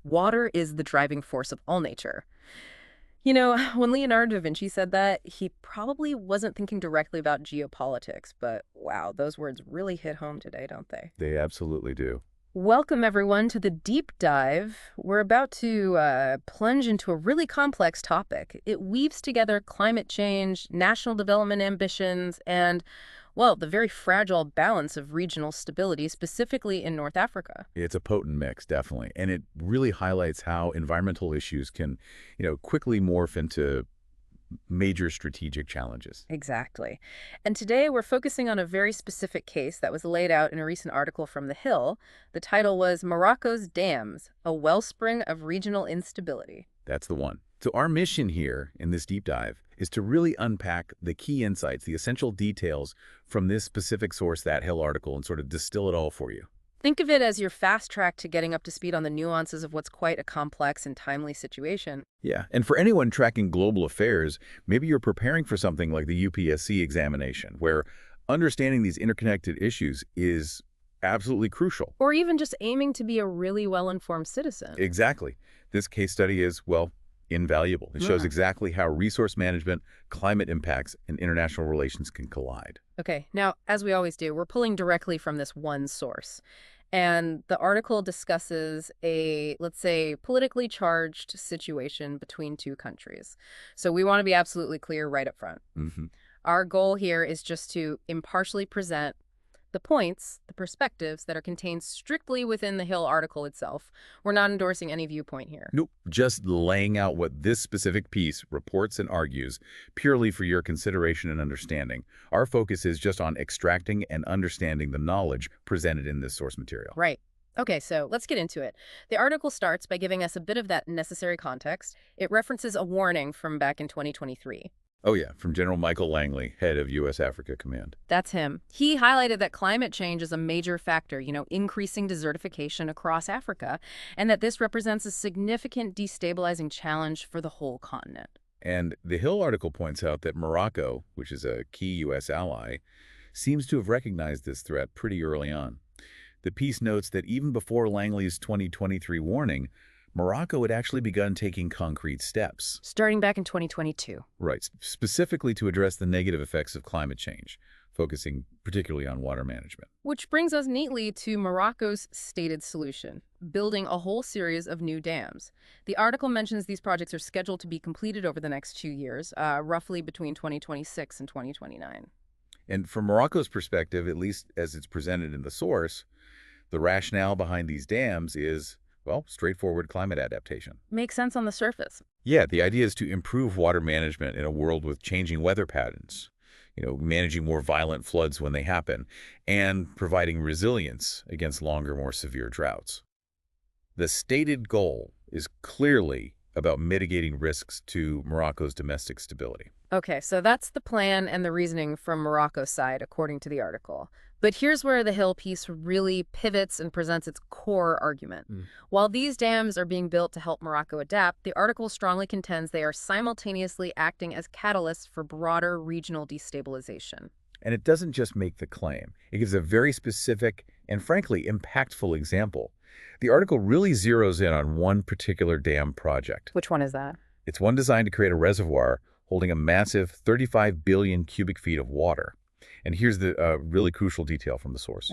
Water is the driving force of all nature. You know, when Leonardo da Vinci said that, he probably wasn't thinking directly about geopolitics, but wow, those words really hit home today, don't they? They absolutely do. Welcome, everyone, to the deep dive. We're about to plunge into a really complex topic. It weaves together climate change, national development ambitions, and, well, the very fragile balance of regional stability, specifically in North Africa. It's a potent mix, definitely. And it really highlights how environmental issues can, quickly morph into major strategic challenges. Exactly. And today we're focusing on a very specific case that was laid out in a recent article from The Hill. The title was Morocco's Dams, a Wellspring of Regional Instability. That's the one. So our mission here in this deep dive is to really unpack the key insights, the essential details from this specific source, that Hill article, and sort of distill it all for you. Think of it as your fast track to getting up to speed on the nuances of what's quite a complex and timely situation. Yeah, and for anyone tracking global affairs, maybe you're preparing for something like the UPSC examination, where understanding these interconnected issues is absolutely crucial. Or even just aiming to be a really well-informed citizen. Exactly. This case study is, well, invaluable. It shows exactly how resource management, climate impacts, and international relations can collide. Okay, now, as we always do, we're pulling directly from this one source. And the article discusses a, let's say, politically charged situation between two countries. So we want to be absolutely clear right up front. Our goal here is just to impartially present the points, the perspectives that are contained strictly within the Hill article itself. We're not endorsing any viewpoint here. Nope, just laying out what this specific piece reports and argues purely for your consideration and understanding. Our focus is just on extracting and understanding the knowledge presented in this source material. Right. Okay, so let's get into it. The article starts by giving us a bit of that necessary context. It references a warning from back in 2023. Oh yeah, from General Michael Langley, head of U.S. Africa Command. That's him. He highlighted that climate change is a major factor, increasing desertification across Africa, and that this represents a significant destabilizing challenge for the whole continent. And the Hill article points out that Morocco, which is a key U.S. ally, seems to have recognized this threat pretty early on. The piece notes that even before Langley's 2023 warning, Morocco had actually begun taking concrete steps. Starting back in 2022. Right, specifically to address the negative effects of climate change, focusing particularly on water management. Which brings us neatly to Morocco's stated solution, building a whole series of new dams. The article mentions these projects are scheduled to be completed over the next 2 years, roughly between 2026 and 2029. And from Morocco's perspective, at least as it's presented in the source, the rationale behind these dams is, well, straightforward climate adaptation. Makes sense on the surface. Yeah, the idea is to improve water management in a world with changing weather patterns, managing more violent floods when they happen, and providing resilience against longer, more severe droughts. The stated goal is clearly about mitigating risks to Morocco's domestic stability. Okay, so that's the plan and the reasoning from Morocco's side, according to the article. But here's where the Hill piece really pivots and presents its core argument. While these dams are being built to help Morocco adapt, the article strongly contends they are simultaneously acting as catalysts for broader regional destabilization. And it doesn't just make the claim. It gives a very specific and, frankly, impactful example. The article really zeroes in on one particular dam project. Which one is that? It's one designed to create a reservoir holding a massive 35 billion cubic feet of water. And here's the really crucial detail from the source.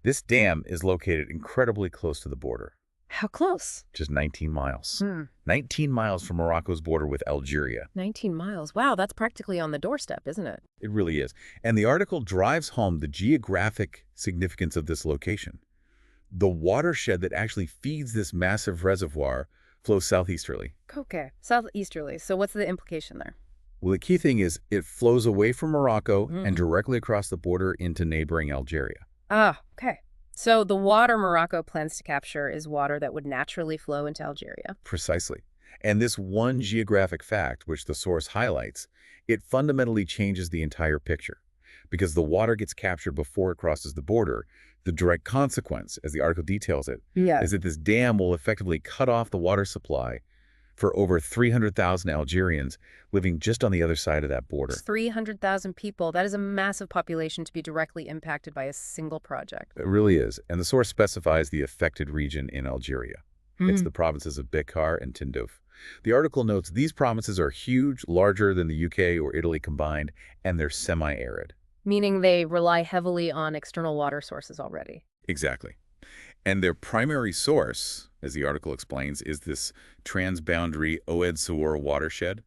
This dam is located incredibly close to the border. How close? Just 19 miles. 19 miles from Morocco's border with Algeria. 19 miles. Wow, that's practically on the doorstep, isn't it? It really is. And the article drives home the geographic significance of this location. The watershed that actually feeds this massive reservoir flows southeasterly. Okay, southeasterly. So what's the implication there? Well, the key thing is it flows away from Morocco and directly across the border into neighboring Algeria. Ah, okay. So the water Morocco plans to capture is water that would naturally flow into Algeria. Precisely. And this one geographic fact, which the source highlights, it fundamentally changes the entire picture. Because the water gets captured before it crosses the border, the direct consequence, as the article details it, is that this dam will effectively cut off the water supply for over 300,000 Algerians living just on the other side of that border. 300,000 people. That is a massive population to be directly impacted by a single project. It really is. And the source specifies the affected region in Algeria. It's the provinces of Bechar and Tindouf. The article notes these provinces are huge, larger than the UK or Italy combined, and they're semi-arid. Meaning they rely heavily on external water sources already. Exactly. And their primary source, as the article explains, is this transboundary Oued Saoura watershed.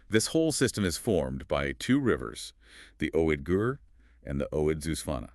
This whole system is formed by two rivers, the Oued Saoura and the Oued Saoura,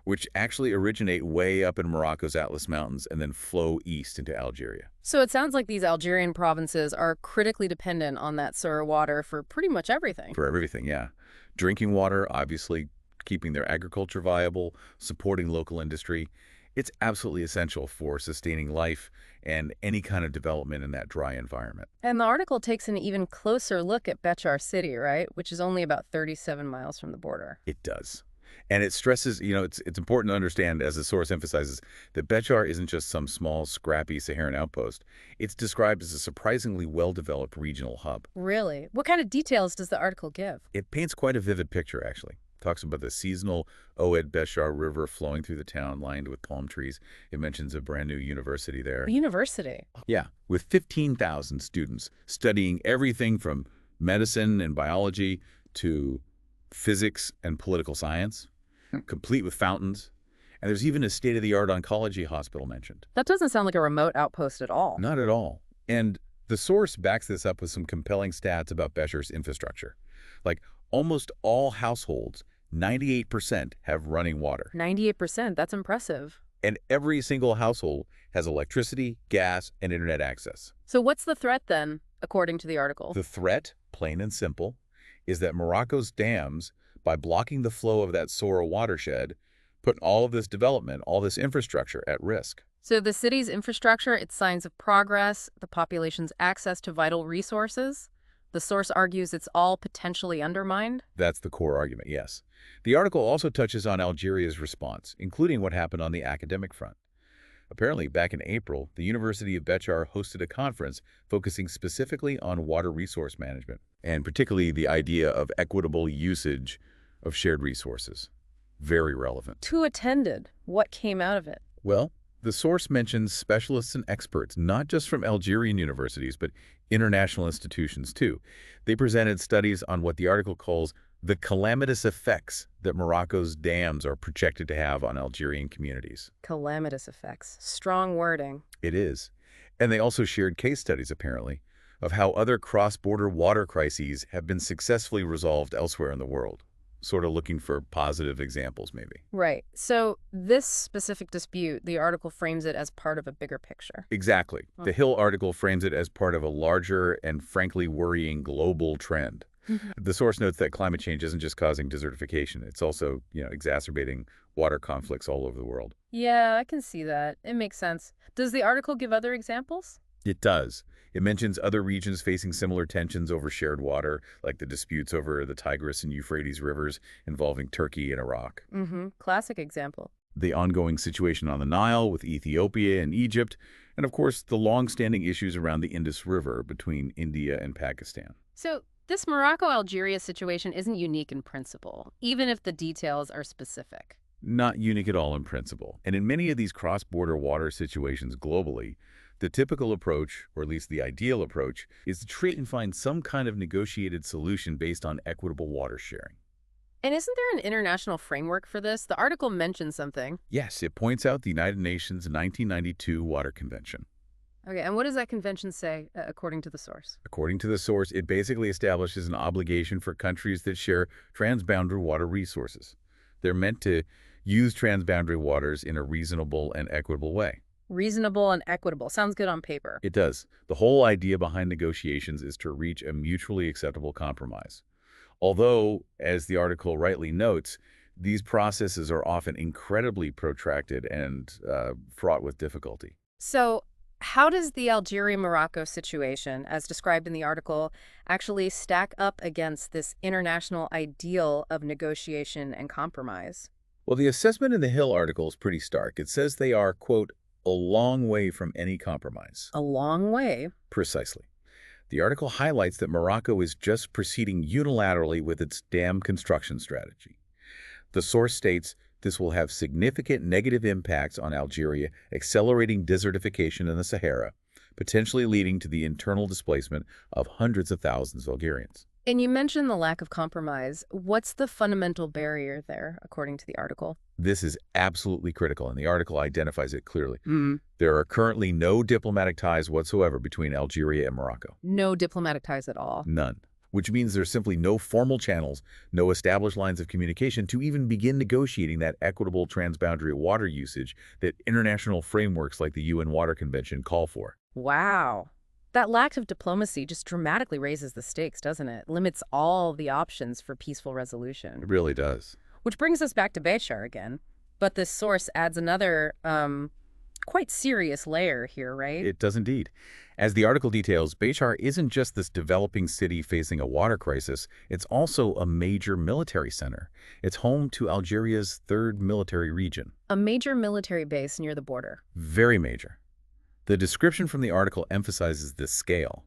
which actually originate way up in Morocco's Atlas Mountains and then flow east into Algeria. So it sounds like these Algerian provinces are critically dependent on that Saoura water for pretty much everything. For everything, yeah. Drinking water, obviously, keeping their agriculture viable, supporting local industry. It's absolutely essential for sustaining life and any kind of development in that dry environment. And the article takes an even closer look at Bechar city, right? Which is only about 37 miles from the border. It does. And it stresses, it's important to understand, as the source emphasizes, that Bechar isn't just some small, scrappy Saharan outpost. It's described as a surprisingly well-developed regional hub. Really? What kind of details does the article give? It paints quite a vivid picture, actually. Talks about the seasonal Oued Bechar River flowing through the town, lined with palm trees. It mentions a brand new university there. A university? Yeah, with 15,000 students studying everything from medicine and biology to physics and political science, complete with fountains. And there's even a state-of-the-art oncology hospital mentioned. That doesn't sound like a remote outpost at all. Not at all. And the source backs this up with some compelling stats about Bechar's infrastructure. Like, almost all households, 98%, have running water. 98%? That's impressive. And every single household has electricity, gas, and internet access. So what's the threat then, according to the article? The threat, plain and simple, is that Morocco's dams, by blocking the flow of that Saoura watershed, put all of this development, all this infrastructure at risk. So the city's infrastructure, its signs of progress, the population's access to vital resources, the source argues it's all potentially undermined? That's the core argument, yes. The article also touches on Algeria's response, including what happened on the academic front. Apparently, back in April, the University of Bechar hosted a conference focusing specifically on water resource management, and particularly the idea of equitable usage of shared resources. Very relevant. Who attended? What came out of it? Well, the source mentions specialists and experts, not just from Algerian universities, but international institutions too. They presented studies on what the article calls the calamitous effects that Morocco's dams are projected to have on Algerian communities. Calamitous effects. Strong wording. It is. And they also shared case studies, apparently, of how other cross-border water crises have been successfully resolved elsewhere in the world. Sort of looking for positive examples, maybe. Right. So this specific dispute, the article frames it as part of a bigger picture. Exactly. The Hill article frames it as part of a larger and frankly worrying global trend. The source notes that climate change isn't just causing desertification. It's also, exacerbating water conflicts all over the world. Yeah, I can see that. It makes sense. Does the article give other examples? It does. It mentions other regions facing similar tensions over shared water, like the disputes over the Tigris and Euphrates rivers involving Turkey and Iraq. Classic example. The ongoing situation on the Nile with Ethiopia and Egypt, and of course the long-standing issues around the Indus River between India and Pakistan. So this Morocco-Algeria situation isn't unique in principle, even if the details are specific. Not unique at all in principle. And in many of these cross-border water situations globally, the typical approach, or at least the ideal approach, is to try and find some kind of negotiated solution based on equitable water sharing. And isn't there an international framework for this? The article mentions something. Yes, it points out the United Nations 1992 Water Convention. Okay, and what does that convention say, according to the source? According to the source, it basically establishes an obligation for countries that share transboundary water resources. They're meant to use transboundary waters in a reasonable and equitable way. Reasonable and equitable. Sounds good on paper. It does. The whole idea behind negotiations is to reach a mutually acceptable compromise. Although, as the article rightly notes, these processes are often incredibly protracted and fraught with difficulty. So how does the Algeria-Morocco situation, as described in the article, actually stack up against this international ideal of negotiation and compromise? Well, the assessment in the Hill article is pretty stark. It says they are, quote, a long way from any compromise. A long way? Precisely. The article highlights that Morocco is just proceeding unilaterally with its dam construction strategy. The source states This will have significant negative impacts on Algeria, accelerating desertification in the Sahara, potentially leading to the internal displacement of hundreds of thousands of Algerians. And you mentioned the lack of compromise. What's the fundamental barrier there, according to the article? This is absolutely critical, and the article identifies it clearly. Mm. There are currently no diplomatic ties whatsoever between Algeria and Morocco. No diplomatic ties at all. None. Which means there's simply no formal channels, no established lines of communication to even begin negotiating that equitable transboundary water usage that international frameworks like the UN Water Convention call for. Wow. That lack of diplomacy just dramatically raises the stakes, doesn't it? Limits all the options for peaceful resolution. It really does. Which brings us back to Bechar again. But this source adds another, quite serious layer here, right? It does indeed. As the article details, Bechar isn't just this developing city facing a water crisis, it's also a major military center. It's home to Algeria's third military region. A major military base near the border. Very major. The description from the article emphasizes this scale.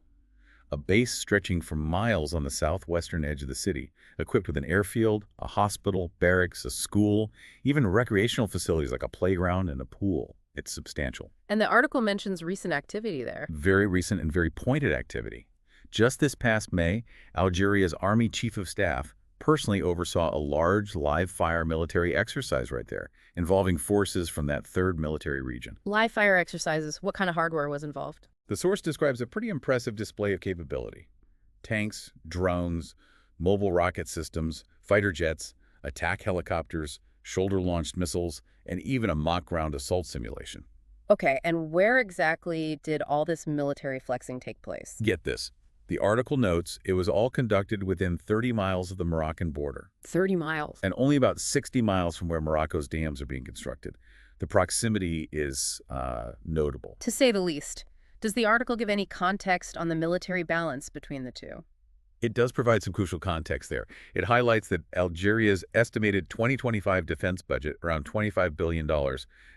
A base stretching for miles on the southwestern edge of the city, equipped with an airfield, a hospital, barracks, a school, even recreational facilities like a playground and a pool. It's substantial. And the article mentions recent activity there. Very recent and very pointed activity. Just this past May, Algeria's Army Chief of Staff personally oversaw a large live-fire military exercise right there, involving forces from that third military region. Live fire exercises, what kind of hardware was involved? The source describes a pretty impressive display of capability. Tanks, drones, mobile rocket systems, fighter jets, attack helicopters, shoulder-launched missiles, and even a mock ground assault simulation. Okay, and where exactly did all this military flexing take place? Get this. The article notes it was all conducted within 30 miles of the Moroccan border. 30 miles. And only about 60 miles from where Morocco's dams are being constructed. The proximity is notable. To say the least. Does the article give any context on the military balance between the two? It does provide some crucial context there. It highlights that Algeria's estimated 2025 defense budget, around $25 billion,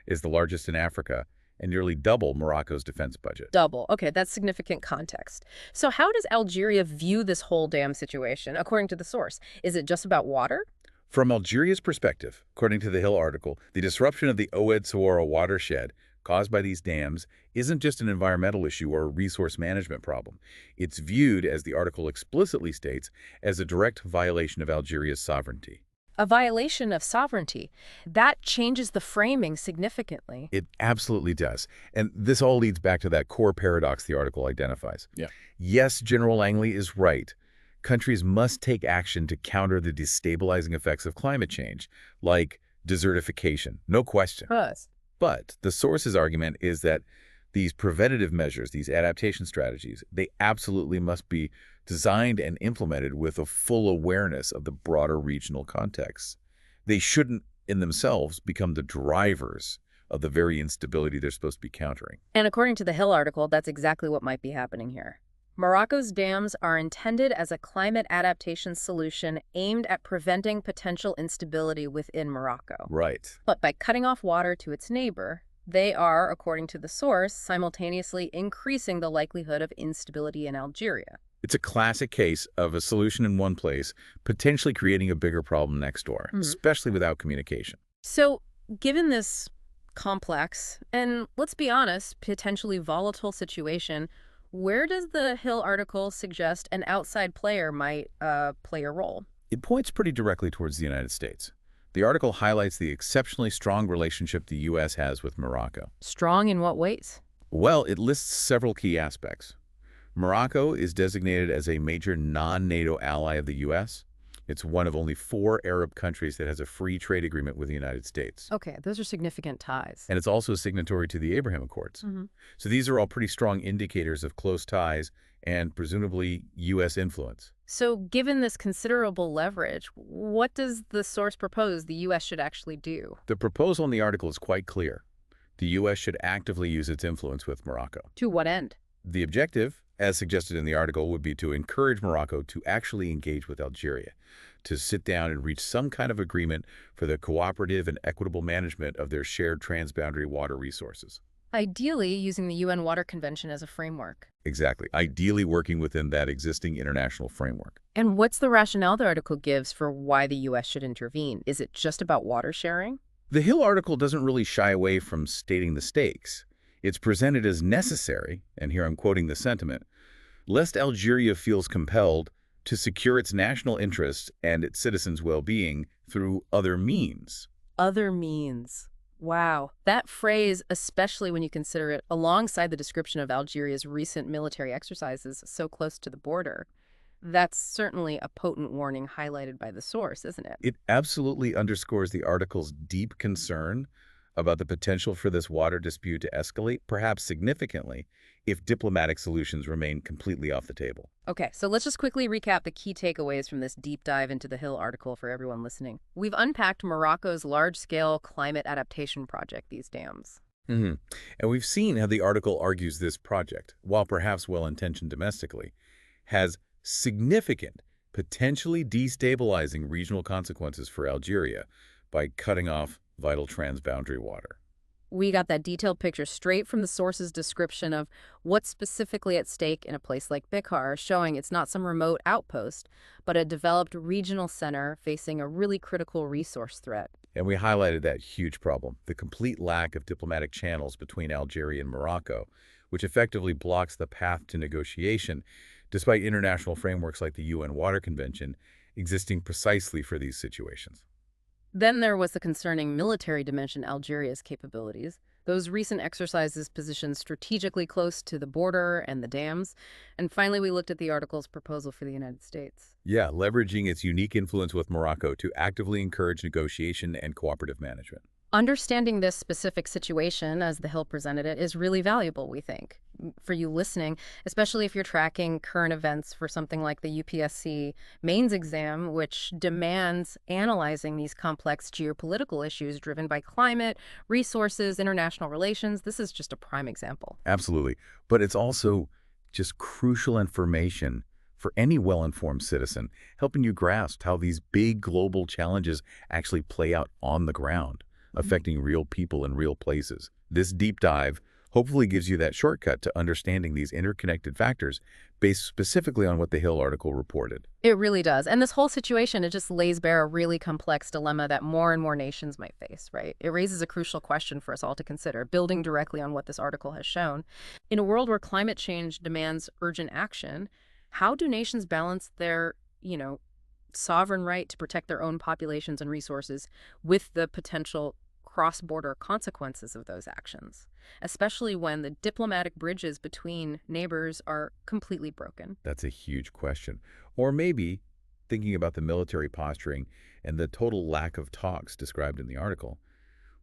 is the largest in Africa, and nearly double Morocco's defense budget. Double. Okay, that's significant context. So how does Algeria view this whole dam situation, according to the source? Is it just about water? From Algeria's perspective, according to the Hill article, the disruption of the Oued Saoura watershed caused by these dams isn't just an environmental issue or a resource management problem. It's viewed, as the article explicitly states, as a direct violation of Algeria's sovereignty. A violation of sovereignty. That changes the framing significantly. It absolutely does. And this all leads back to that core paradox the article identifies. Yeah. Yes, General Langley is right. Countries must take action to counter the destabilizing effects of climate change, like desertification, no question. Us. But the source's argument is that these preventative measures, these adaptation strategies, they absolutely must be designed and implemented with a full awareness of the broader regional context. They shouldn't, in themselves, become the drivers of the very instability they're supposed to be countering. And according to the Hill article, that's exactly what might be happening here. Morocco's dams are intended as a climate adaptation solution aimed at preventing potential instability within Morocco. Right. But by cutting off water to its neighbor, they are, according to the source, simultaneously increasing the likelihood of instability in Algeria. It's a classic case of a solution in one place potentially creating a bigger problem next door, especially without communication. So, given this complex and, let's be honest, potentially volatile situation, where does the Hill article suggest an outside player might play a role? It points pretty directly towards the United States. The article highlights the exceptionally strong relationship the U.S. has with Morocco. Strong in what ways? Well, it lists several key aspects. Morocco is designated as a major non-NATO ally of the U.S. It's one of only 4 Arab countries that has a free trade agreement with the United States. Okay, those are significant ties. And it's also a signatory to the Abraham Accords. So these are all pretty strong indicators of close ties and presumably U.S. influence. So given this considerable leverage, what does the source propose the U.S. should actually do? The proposal in the article is quite clear. The U.S. should actively use its influence with Morocco. To what end? The objective, as suggested in the article, would be to encourage Morocco to actually engage with Algeria, to sit down and reach some kind of agreement for the cooperative and equitable management of their shared transboundary water resources. Ideally, using the UN Water Convention as a framework. Exactly. Ideally working within that existing international framework. And what's the rationale the article gives for why the U.S. should intervene? Is it just about water sharing? The Hill article doesn't really shy away from stating the stakes. It's presented as necessary, and here I'm quoting the sentiment, lest Algeria feels compelled to secure its national interests and its citizens' well-being through other means. Other means. Wow. That phrase, especially when you consider it alongside the description of Algeria's recent military exercises so close to the border, that's certainly a potent warning highlighted by the source, isn't it? It absolutely underscores the article's deep concern about the potential for this water dispute to escalate, perhaps significantly, if diplomatic solutions remain completely off the table. Okay, so let's just quickly recap the key takeaways from this deep dive into the Hill article for everyone listening. We've unpacked Morocco's large-scale climate adaptation project, these dams. hmm And we've seen how the article argues this project, while perhaps well-intentioned domestically, has significant, potentially destabilizing regional consequences for Algeria by cutting off vital transboundary water. We got that detailed picture straight from the source's description of what's specifically at stake in a place like Bechar, showing it's not some remote outpost, but a developed regional center facing a really critical resource threat. And we highlighted that huge problem, the complete lack of diplomatic channels between Algeria and Morocco, which effectively blocks the path to negotiation, despite international frameworks like the UN Water Convention existing precisely for these situations. Then there was the concerning military dimension Algeria's capabilities. Those recent exercises positioned strategically close to the border and the dams. And finally, we looked at the article's proposal for the United States. Yeah, leveraging its unique influence with Morocco to actively encourage negotiation and cooperative management. Understanding this specific situation, as the Hill presented it, is really valuable, we think, for you listening, especially if you're tracking current events for something like the UPSC mains exam, which demands analyzing these complex geopolitical issues driven by climate, resources, international relations. This is just a prime example. Absolutely. But it's also just crucial information for any well-informed citizen, helping you grasp how these big global challenges actually play out on the ground, affecting real people in real places. This deep dive hopefully gives you that shortcut to understanding these interconnected factors based specifically on what the Hill article reported. It really does. And this whole situation, it just lays bare a really complex dilemma that more and more nations might face, right? It raises a crucial question for us all to consider, building directly on what this article has shown. In a world where climate change demands urgent action, how do nations balance their, sovereign right to protect their own populations and resources with the potential cross-border consequences of those actions, especially when the diplomatic bridges between neighbors are completely broken? That's a huge question. Or maybe thinking about the military posturing and the total lack of talks described in the article.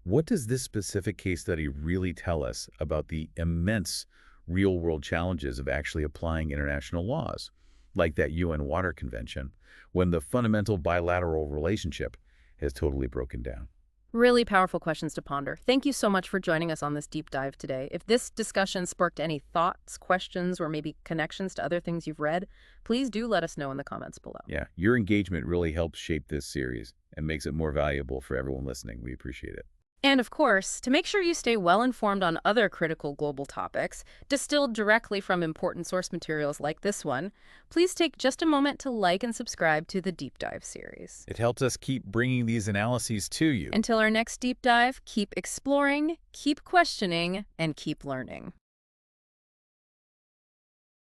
What does this specific case study really tell us about the immense real-world challenges of actually applying international laws, like that UN Water Convention, when the fundamental bilateral relationship has totally broken down? Really powerful questions to ponder. Thank you so much for joining us on this deep dive today. If this discussion sparked any thoughts, questions, or maybe connections to other things you've read, please do let us know in the comments below. Yeah, your engagement really helps shape this series and makes it more valuable for everyone listening. We appreciate it. And of course, to make sure you stay well informed on other critical global topics, distilled directly from important source materials like this one, please take just a moment to like and subscribe to the Deep Dive series. It helps us keep bringing these analyses to you. Until our next deep dive, keep exploring, keep questioning, and keep learning.